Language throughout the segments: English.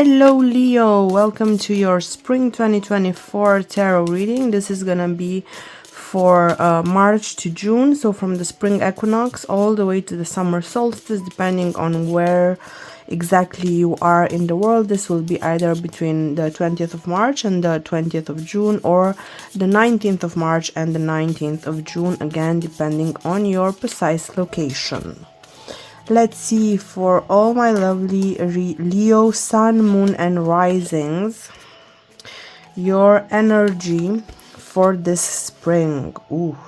Hello Leo, welcome to your Spring 2024 tarot reading. This is gonna be for March to June, so from the spring equinox all the way to the summer solstice, depending on where exactly you are in the world. This will be either between the 20th of March and the 20th of June, or the 19th of March and the 19th of June, again depending on your precise location. Let's see for all my lovely Leo, Sun, Moon, and Risings, your energy for this spring. Ooh,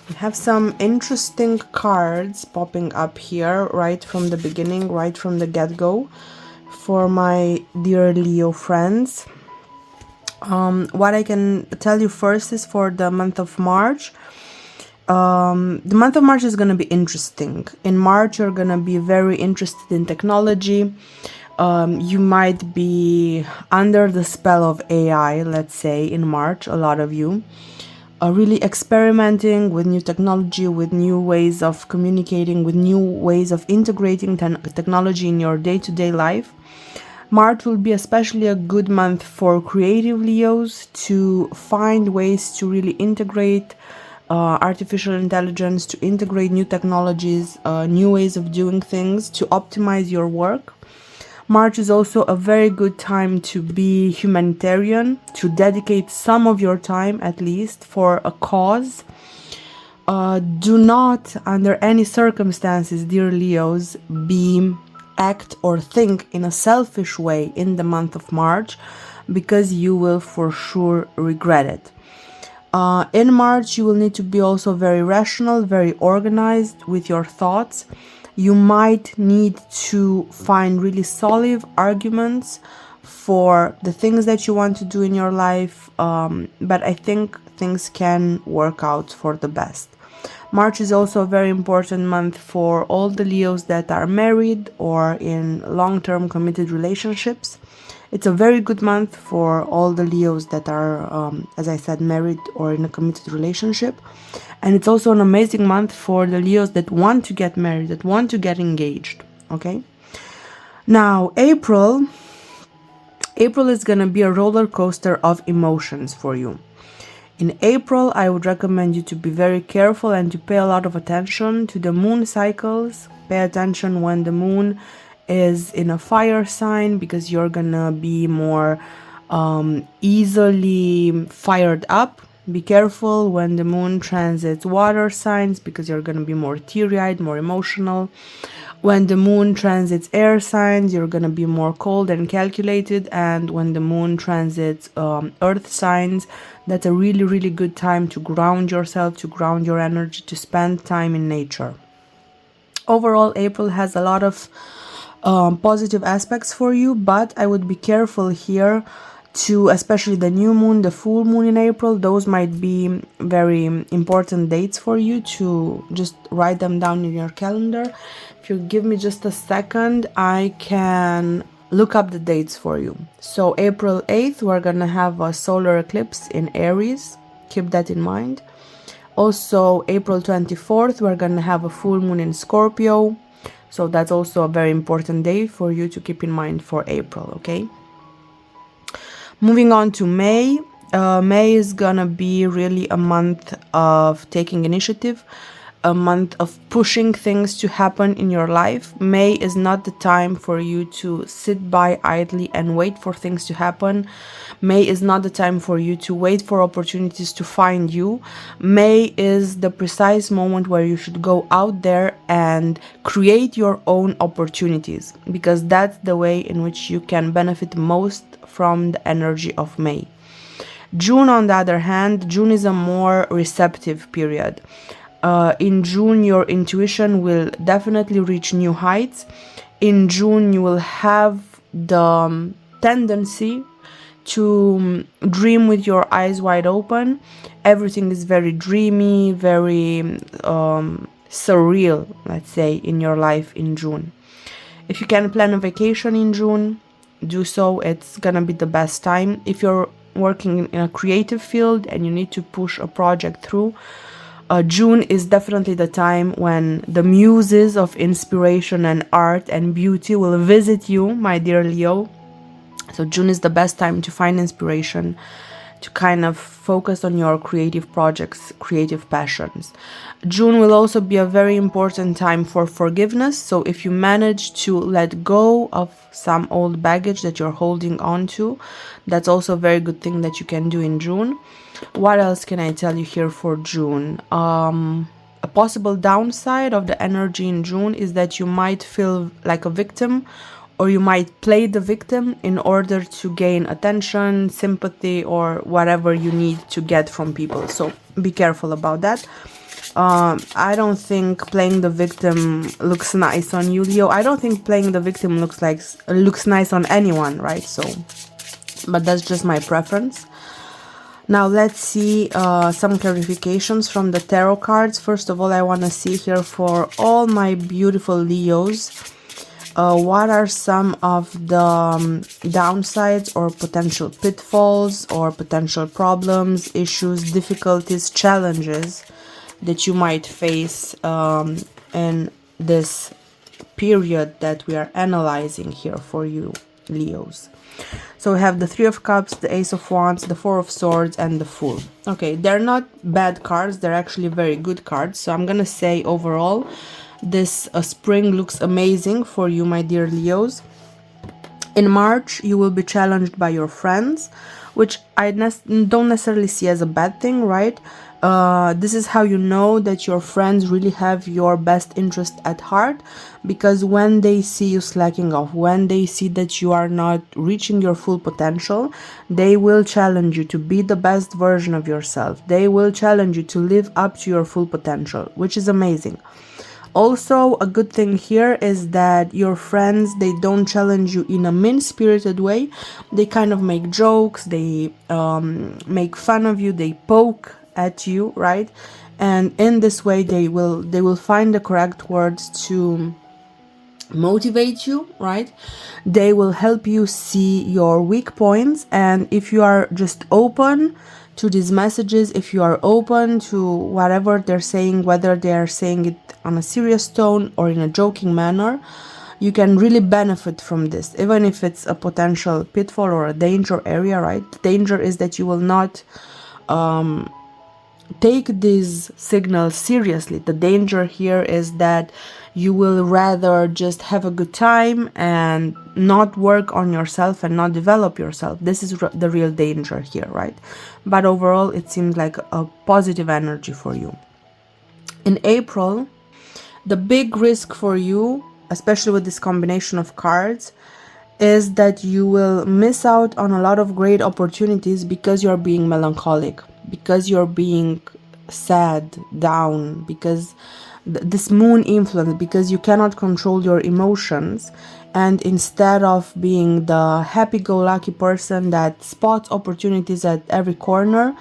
we have some interesting cards popping up here right from the beginning, right from the get-go, for my dear Leo friends. What I can tell you first is for the month of March. The month of March is going to be interesting. In March, you're going to be very interested in technology. You might be under the spell of AI, let's say, in March, a lot of you. Really experimenting with new technology, with new ways of communicating, with new ways of integrating technology in your day-to-day life. March will be especially a good month for creative Leos to find ways to really integrate artificial intelligence, to integrate new technologies, new ways of doing things, to optimize your work. March is also a very good time to be humanitarian, to dedicate some of your time at least for a cause. Do not, under any circumstances, dear Leos, act or think in a selfish way in the month of March, because you will for sure regret it. In March, you will need to be also very rational, very organized with your thoughts. You might need to find really solid arguments for the things that you want to do in your life, but I think things can work out for the best. March is also a very important month for all the Leos that are married or in long-term committed relationships. It's a very good month for all the Leos that are, as I said, married or in a committed relationship. And it's also an amazing month for the Leos that want to get married, that want to get engaged, okay? Now, April is going to be a roller coaster of emotions for you. In April, I would recommend you to be very careful and to pay a lot of attention to the moon cycles. Pay attention when the moon is in a fire sign, because you're gonna be more easily fired up. Be careful when the moon transits water signs, because you're gonna be more teary-eyed, more emotional. When the moon transits air signs, you're gonna be more cold and calculated. And when the moon transits earth signs, that's a really, really good time to ground yourself, to ground your energy, to spend time in nature. Overall, April has a lot of positive aspects for you, but I would be careful here to, especially the new moon, the full moon in April. Those might be very important dates for you to just write them down in your calendar. If you give me just a second, I can look up the dates for you. So April 8th, we're gonna have a solar eclipse in Aries. Keep that in mind. Also, April 24th, we're gonna have a full moon in Scorpio. So that's also a very important day for you to keep in mind for April, okay? Moving on to May. May is gonna be really a month of taking initiative, a month of pushing things to happen in your life. May is not the time for you to sit by idly and wait for things to happen. May is not the time for you to wait for opportunities to find you. May is the precise moment where you should go out there and create your own opportunities, because that's the way in which you can benefit most from the energy of May. June, on the other hand, June is a more receptive period. In June, your intuition will definitely reach new heights. In June, you will have the tendency to dream with your eyes wide open. Everything is very dreamy, very surreal, let's say, in your life in June. If you can plan a vacation in June, do so. It's gonna be the best time. If you're working in a creative field and you need to push a project through, June is definitely the time when the muses of inspiration and art and beauty will visit you, my dear Leo. So June is the best time to find inspiration, to kind of focus on your creative projects, creative passions. June will also be a very important time for forgiveness. So if you manage to let go of some old baggage that you're holding on to, that's also a very good thing that you can do in June. What else can I tell you here for June? A possible downside of the energy in June is that you might feel like a victim, or you might play the victim in order to gain attention, sympathy, or whatever you need to get from people. So be careful about that. I don't think playing the victim looks nice on you, Leo. I don't think playing the victim looks nice on anyone, right? So, but that's just my preference. Now let's see some clarifications from the tarot cards. First of all, I want to see here for all my beautiful Leos, what are some of the downsides or potential pitfalls or potential problems, issues, difficulties, challenges that you might face in this period that we are analyzing here for you, Leos. So we have the Three of Cups, the Ace of Wands, the Four of Swords, and the Fool. Okay, they're not bad cards, they're actually very good cards. So I'm gonna say overall, this spring looks amazing for you, my dear Leos. In March, you will be challenged by your friends, which I don't necessarily see as a bad thing, right? This is how you know that your friends really have your best interest at heart, because when they see you slacking off, when they see that you are not reaching your full potential, they will challenge you to be the best version of yourself. They will challenge you to live up to your full potential, which is amazing. Also, a good thing here is that your friends, they don't challenge you in a mean-spirited way. They kind of make jokes, they make fun of you, they poke at you, right? And in this way, they will find the correct words to motivate you, right? They will help you see your weak points, and if you are just open to these messages, if you are open to whatever they're saying, whether they are saying it on a serious tone or in a joking manner, you can really benefit from this, even if it's a potential pitfall or a danger area, right? The danger is that you will not take these signals seriously. The danger here is that you will rather just have a good time and not work on yourself and not develop yourself. This is the real danger here, right? But overall, it seems like a positive energy for you. In April, the big risk for you, especially with this combination of cards, is that you will miss out on a lot of great opportunities because you're being melancholic, because you're being sad, down, because this moon influence, because you cannot control your emotions. And instead of being the happy-go-lucky person that spots opportunities at every corner,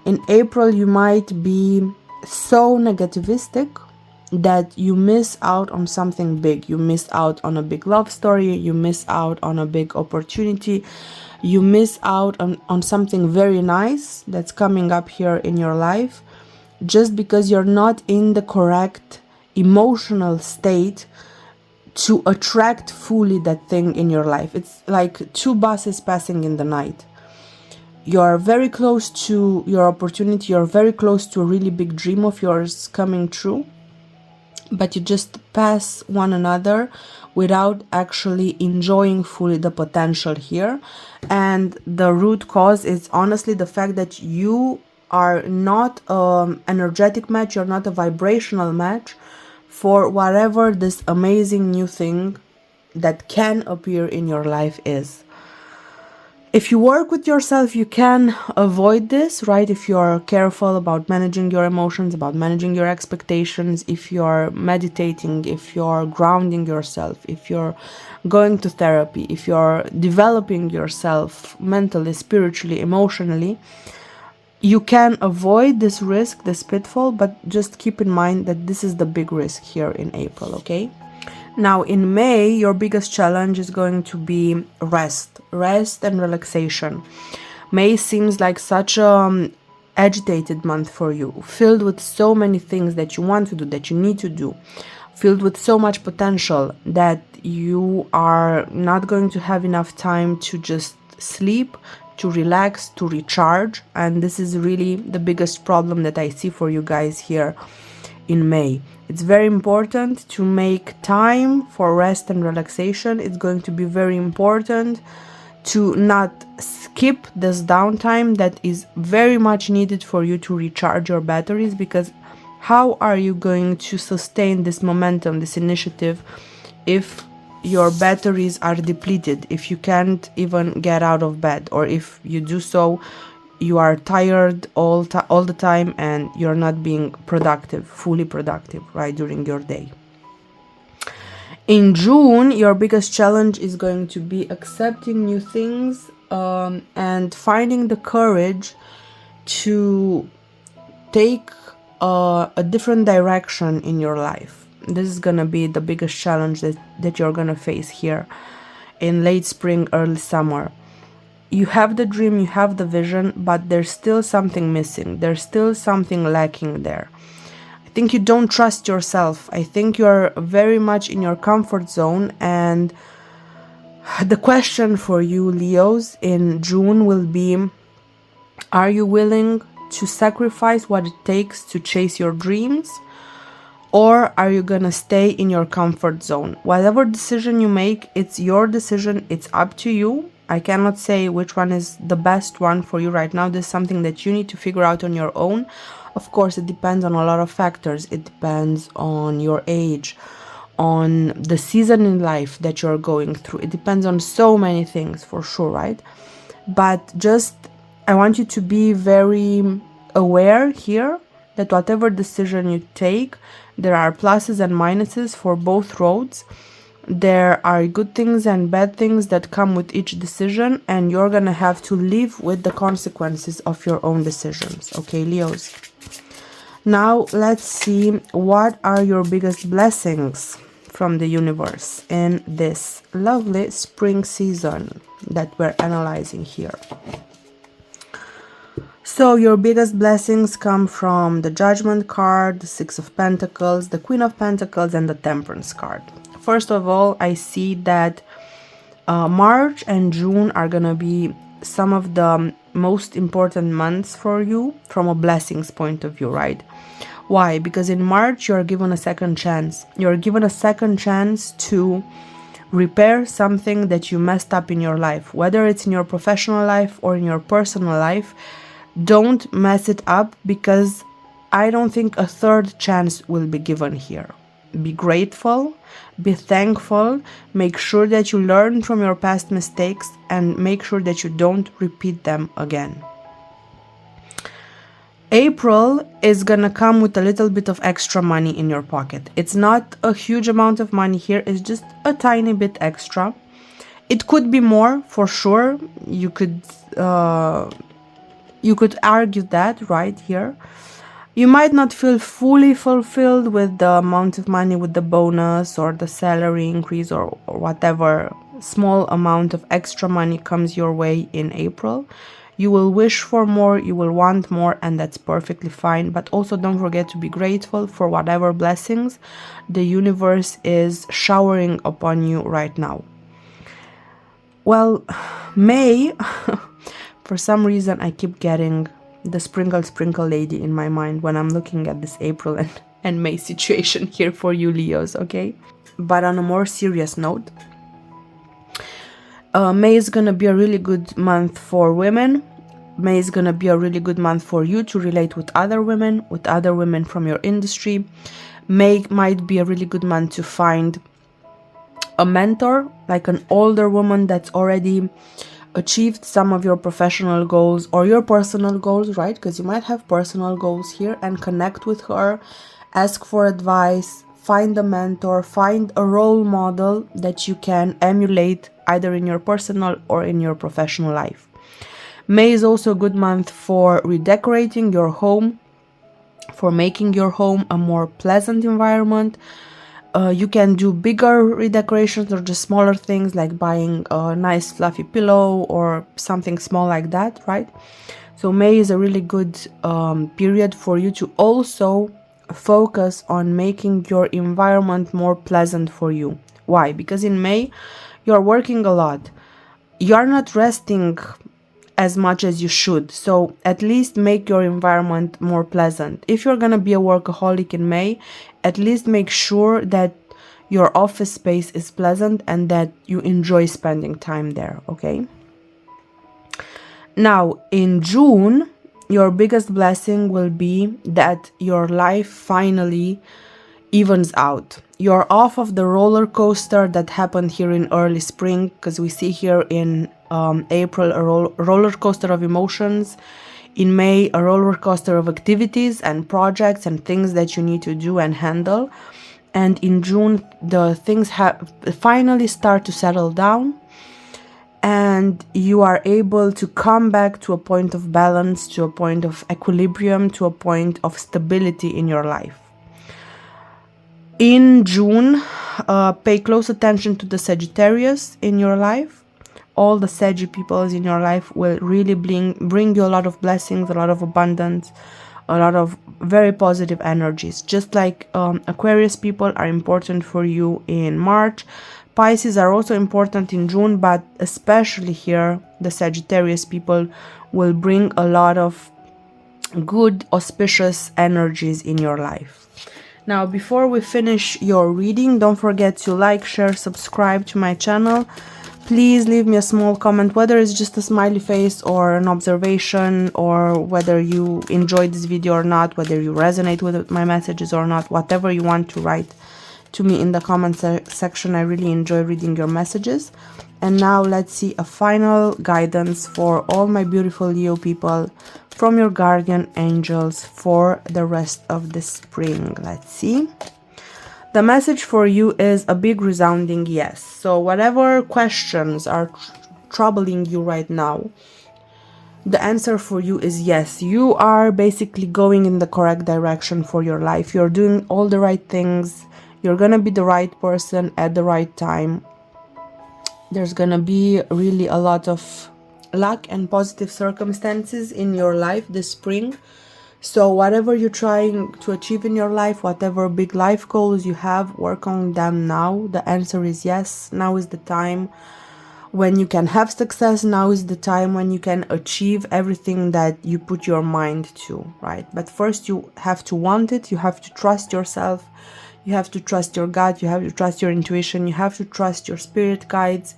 in April you might be so negativistic that you miss out on something big. You miss out on a big love story, you miss out on a big opportunity, you miss out on something very nice that's coming up here in your life, just because you're not in the correct emotional state to attract fully that thing in your life. It's like two buses passing in the night. You're very close to your opportunity, you're very close to a really big dream of yours coming true, but you just pass one another without actually enjoying fully the potential here. And the root cause is honestly the fact that you are not an energetic match, you're not a vibrational match for whatever this amazing new thing that can appear in your life is. If you work with yourself, you can avoid this, right? If you're careful about managing your emotions, about managing your expectations, if you're meditating, if you're grounding yourself, if you're going to therapy, if you're developing yourself mentally, spiritually, emotionally, you can avoid this risk, this pitfall, but just keep in mind that this is the big risk here in April, okay? Now in May, your biggest challenge is going to be rest and relaxation. May seems like such a agitated month for you, filled with so many things that you want to do, that you need to do, filled with so much potential that you are not going to have enough time to just sleep, to relax, to recharge. And this is really the biggest problem that I see for you guys here in May. It's very important to make time for rest and relaxation. It's going to be very important to not skip this downtime that is very much needed for you to recharge your batteries, because how are you going to sustain this momentum, this initiative, if your batteries are depleted, if you can't even get out of bed, or if you do so, you are tired all the time and you're not being productive, fully productive, right, during your day. In June, your biggest challenge is going to be accepting new things and finding the courage to take a different direction in your life. This is gonna be the biggest challenge that you're gonna face here in late spring, early summer. You have the dream, you have the vision, but there's still something missing. There's still something lacking there. I think you don't trust yourself. I think you're very much in your comfort zone, and the question for you, Leos, in June will be, are you willing to sacrifice what it takes to chase your dreams? Or are you gonna stay in your comfort zone? Whatever decision you make, it's your decision, it's up to you. I cannot say which one is the best one for you right now. This is something that you need to figure out on your own. Of course, it depends on a lot of factors. It depends on your age, on the season in life that you're going through. It depends on so many things, for sure, right? But just, I want you to be very aware here that whatever decision you take, there are pluses and minuses for both roads. There are good things and bad things that come with each decision, and you're gonna have to live with the consequences of your own decisions. Okay, Leos? Now, let's see what are your biggest blessings from the universe in this lovely spring season that we're analyzing here. So your biggest blessings come from the Judgment card, the Six of Pentacles, the Queen of Pentacles, and the Temperance card. First of all, I see that March and June are gonna be some of the most important months for you from a blessings point of view, right? Why? Because in March, you're given a second chance. You're given a second chance to repair something that you messed up in your life, whether it's in your professional life or in your personal life. Don't mess it up, because I don't think a third chance will be given here. Be grateful, be thankful, make sure that you learn from your past mistakes, and make sure that you don't repeat them again. April is gonna come with a little bit of extra money in your pocket. It's not a huge amount of money here, it's just a tiny bit extra. It could be more, for sure. You could argue that right here. You might not feel fully fulfilled with the amount of money, with the bonus or the salary increase or whatever small amount of extra money comes your way in April. You will wish for more, you will want more, and that's perfectly fine. But also don't forget to be grateful for whatever blessings the universe is showering upon you right now. Well, May, for some reason I keep getting the sprinkle lady in my mind when I'm looking at this April and May situation here for you, Leos, okay? But on a more serious note, May is gonna be a really good month for women. May is gonna be a really good month for you to relate with other women from your industry. May might be a really good month to find a mentor, like an older woman that's already achieved some of your professional goals or your personal goals, right? Because you might have personal goals here, and connect with her, ask for advice, find a mentor, find a role model that you can emulate either in your personal or in your professional life. May is also a good month for redecorating your home, for making your home a more pleasant environment. You can do bigger redecorations or just smaller things like buying a nice fluffy pillow or something small like that, right? So May is a really good period for you to also focus on making your environment more pleasant for you, Why? Because in May, you're working a lot. You're not resting as much as you should. So at least make your environment more pleasant. If you're gonna be a workaholic in May, at least make sure that your office space is pleasant and that you enjoy spending time there, okay? Now, in June, your biggest blessing will be that your life finally evens out. You're off of the roller coaster that happened here in early spring, because we see here in April a roller coaster of emotions. In May, a roller coaster of activities and projects and things that you need to do and handle. And in June, the things finally start to settle down, and you are able to come back to a point of balance, to a point of equilibrium, to a point of stability in your life. In June, pay close attention to the Sagittarius in your life. All the Saggy peoples in your life will really bring you a lot of blessings, a lot of abundance, a lot of very positive energies. Just like Aquarius people are important for you in March, Pisces are also important in June, but especially here, the Sagittarius people will bring a lot of good, auspicious energies in your life. Now, before we finish your reading, don't forget to like, share, subscribe to my channel. Please leave me a small comment, whether it's just a smiley face or an observation, or whether you enjoyed this video or not, whether you resonate with my messages or not, whatever you want to write to me in the comment section. I really enjoy reading your messages. And now let's see a final guidance for all my beautiful Leo people from your guardian angels for the rest of the spring. Let's see. The message for you is a big resounding yes. So whatever questions are troubling you right now, the answer for you is yes. You are basically going in the correct direction for your life. You're doing all the right things. You're gonna be the right person at the right time. There's gonna be really a lot of luck and positive circumstances in your life this spring. So whatever you're trying to achieve in your life, whatever big life goals you have, work on them now. The answer is yes. Now is the time when you can have success. Now is the time when you can achieve everything that you put your mind to, right? But first you have to want it. You have to trust yourself. You have to trust your gut. You have to trust your intuition. You have to trust your spirit guides.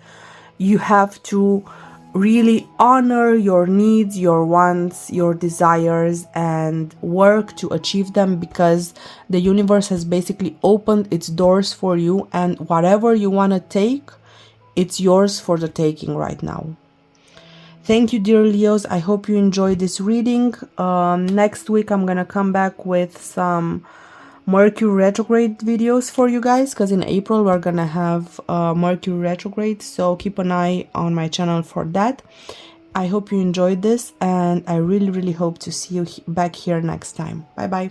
You have to really honor your needs, your wants, your desires, and work to achieve them, because the universe has basically opened its doors for you, and whatever you want to take, it's yours for the taking right now. Thank you, dear Leos. I hope you enjoyed this reading. Next week I'm gonna come back with some Mercury retrograde videos for you guys, because in April we're gonna have Mercury retrograde, so keep an eye on my channel for that. I hope you enjoyed this, and I really hope to see you back here next time. Bye bye.